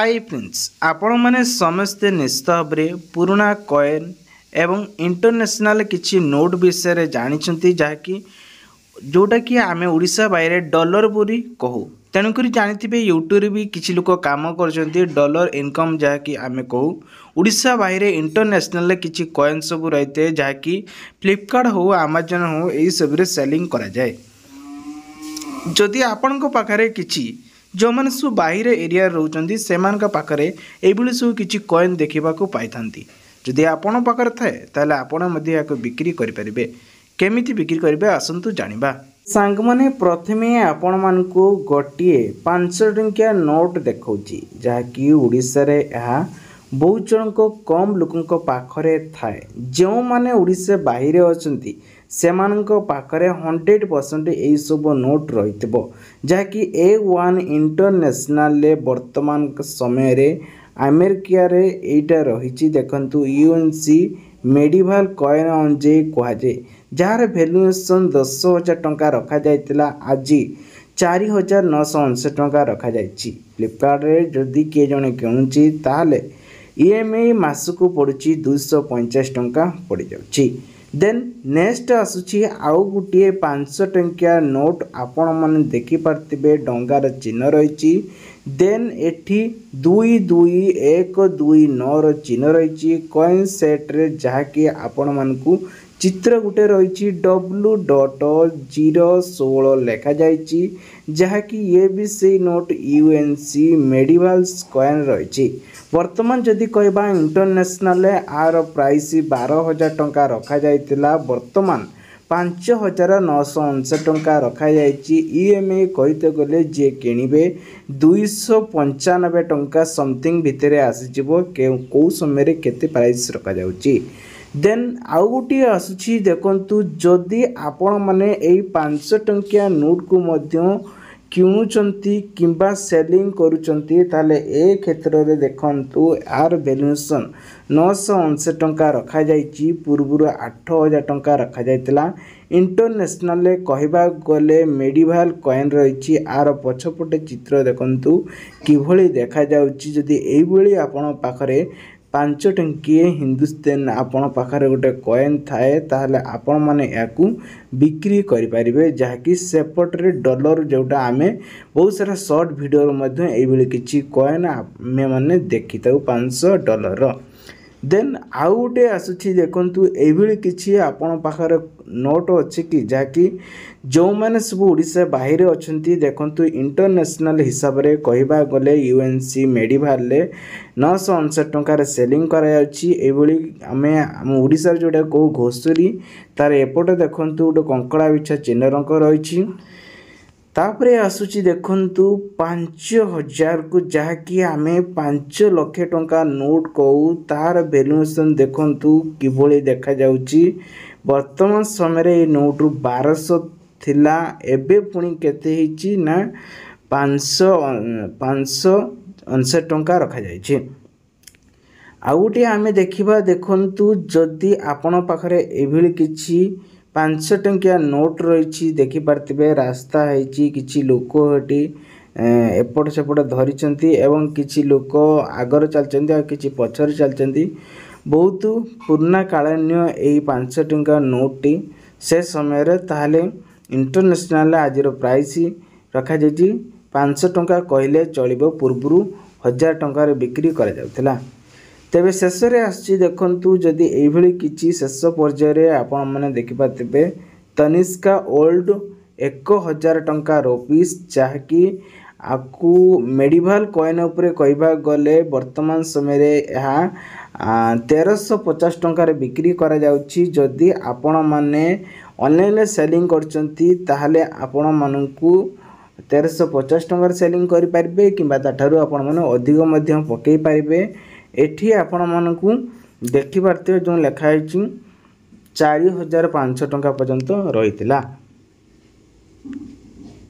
Hi friends आपण मैंने समस्ते निश्चित भाव में पुराना कॉइन एवं इंटरनेशनल किसी नोट विषय जानी जहाँकि जोटा कि आम ओडिशा बाहर डॉलर बोली कहू तेणुक जानी यूट्यूब भी किसी लोग कम कर डॉलर इनकम जहाँकि आम कहू ओडिशा बाहर इंटरनेशनल किसी कॉइन सब रही है जहाँकि फ्लिपकार्ट हो अमेजन हो यही सब सेलिंग करा जाए। जदि आपण पाखे किसी जो मैंने सब बाहर एरिया रोचे से पाखे ये सब किसी कॉइन देखा पाई था जदि आपण पाखे थाए ताले आपण बिक्री करें केमिति बिक्री करेंगे आसतु जाना सांग मैंने प्रथमे आपण मान को गोटे 500 टंकिया नोट देखी जहाँकि ओडिशा रे यह बहुत जन को कम लोकों पाखरे थाए जो माने ओडिशा बाहर अच्छा से पाखरे 100% यही सब नोट रही जहाँकि A1 इंटरनेशनल वर्तमान समय रे अमेरिका रे एटा रही देखंतु UNC मेडिवाल कॉइन अनुजाई कहुए जार भैल्युएसन 10,000 टंका रखा जाइतिला आज 4,959 टंका रखा जाइछि। फ्लिपकार्ट रे जदि किए जने किणुछि ताले EMI मासको पड़ुछि 250 टंका पड़ जाउछि। देन नेक्स्ट आसुछि आउ गुटिए 500 टंकिया नोट आपण माने देखि पारतिबे डंगार चिन्ह रहिछि। देन एठी 22,129 रो चिन्ह रहिछि कॉइन सेट रे जहाँकि आपण मानकु चित्र गुटे रही W.016 लेखा जाइछि जहाँकि ये भी से नोट UNC मेडिवाल्स कॉइन रही। वर्तमान जदि कहबा इंटरनेशनल आर प्राइस 12,000 टंका रखा जाइतिला वर्तमान 5,959 टंका रखा जाइछि। EMI कहते गले जे किणिबे 295 टंका समथिंग भितर आसीजिवो कौ समय केते प्राइस रखा जाउछि। देन आउ गोटे आसुछि देखंतु जदि आपण माने एई 500 टंकिया नोट को मध्य किणुचंती किंबा सेलिंग करूचंती ताले ए क्षेत्र रे देखंतु आर वैल्यूएशन 959 टंका रखा जाइछि पूर्वरु 8,000 टंका रखा जाइतिला। इंटरनेशनल कहबा गले मेडिवाल कॉइन रही आर पछपटे चित्र देखंतु किभली देखा जाउछि। जदि एई भली आपण पाखरे 5 टंकिए हिंदुस्तान आपण पाखरे गोटे कॉइन थाए ताहले आपण माने याकू बिक्री करि परिबे जहाँकि सेपटे डॉलर जोटा आमे बहुत सारा शॉर्ट वीडियो मध्ये एई भली किछि कॉइन आमे माने देखिताउ $500। देन आउ गोटे आसुछि देखंतु एई भली किछि आपण पाखरे नोट अछि कि जहाँकि जो मैंने सब ओडिशा बाहर अच्छी देखंतु इंटरनेशनल हिसाब रे कहबा गले UNC मेडिवाल 959 टंकार सेलिंग करायाछि। एभली आमे आम ओडिशा जोटा को घोषुरी तार एपटे देखंतु गोटे कंकड़ा बिछा चिन्ह रंग रही तापरे आसुची देखंतु 5,000 को जहाँकि आमे 5 लाख टंका नोट कहू तार वैल्यूएशन देखंतु किभली देखा जाउछि। वर्तमान समय नोट 1200 थिला एबे पुणी केते हिची ना 559 टंका रखा जाइछि। आउ गोटे आमे देखिबा देखंतु जदि आपण पाखरे एभली किछि 500 टंकिया नोट रही देखि पारतिबे रास्ता हैछि किछि लोक हटी एपट सेपट धरिचंती एवं किछि लोक आगर चलचंती आ किछि पछर चलचंती। बहुत पुराना कालन्य एई 500 टंका नोट से समय रे ताहले इंटरनेशनल आज प्राइस रखा जाइछि 500 टंका कहले चलिबो पूर्वरु 1000 टंका रे बिक्री करा जाउतला। तेबे शेष रे आछि देखंतु जदि एई भली किछि शेष पर्याय रे आपण माने देखि पातिबे तनिष्का ओल्ड 1,000 टंका रुपीस जहाँकि आकु मेडिवाल कॉइन उपरे कहबा गले वर्तमान समय रे यह 1,350 टंका रे बिक्री करा जाउछि। जदि आपण माने ऑनलाइन सेलिंग करचंती ताहले आपण मानकु 1,350 टंका सेलिंग करि पारिबे किबा ताठारु आपण माने अधिक मध्य पकेई पारिबे। एठी आपण मानकु देखि पारते जो लेखा है 4,500 टंका पर्यंत रहितिला।